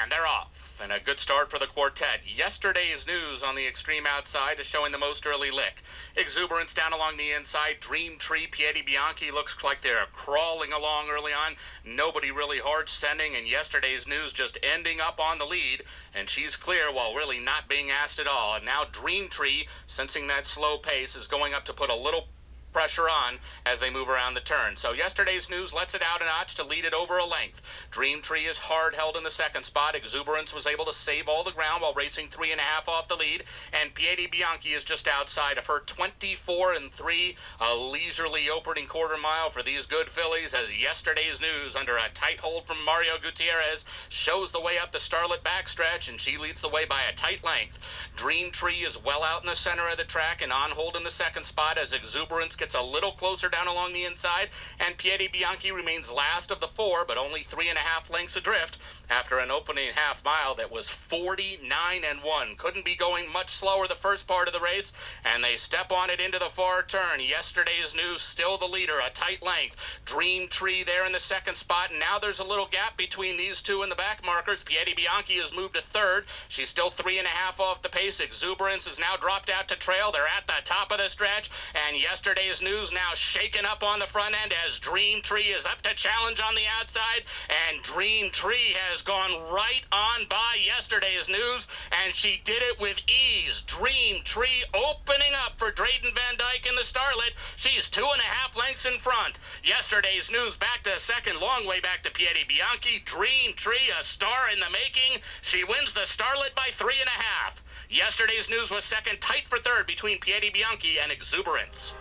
And they're off. And a good start for the quartet. Yesterday's news on the extreme outside is showing the most early lick. Exuberance down along the inside. Dream Tree, Piedi Bianchi looks like they're crawling along early on. Nobody really hard sending, and yesterday's news just ending up on the lead. And she's clear while really not being asked at all. And now Dream Tree, sensing that slow pace, is going up to put a little pressure on as they move around the turn. So yesterday's news lets it out a notch to lead it over a length. Dream Tree is hard held in the second spot. Exuberance was able to save all the ground while racing 3.5 off the lead. And Piedi Bianchi is just outside of her, 24-3. A leisurely opening quarter mile for these good fillies as yesterday's news, under a tight hold from Mario Gutierrez, shows the way up the Starlet backstretch, and she leads the way by a tight length. Dream Tree is well out in the center of the track and on hold in the second spot as Exuberance gets a little closer down along the inside, and Piedi Bianchi remains last of the four, but only 3.5 lengths adrift after an opening half mile that was 49-1. Couldn't be going much slower the first part of the race, and they step on it into the far turn. Yesterday's news still the leader, a tight length. Dream Tree there in the second spot, and now there's a little gap between these two and the back markers. Piedi Bianchi has moved to third. She's still 3.5 off the pace. Exuberance has now dropped out to trail. They're at the top of the stretch, and yesterday's news now shaken up on the front end as Dream Tree is up to challenge on the outside, and Dream Tree has gone right on by yesterday's news, and she did it with ease. Dream Tree opening up for Drayden Van Dyke in the Starlet. She's 2.5 lengths in front. Yesterday's news back to second, long way back to Piedi Bianchi. Dream Tree, a star in the making. She wins the Starlet by 3.5. Yesterday's news was second, tight for third between Piedi Bianchi and Exuberance.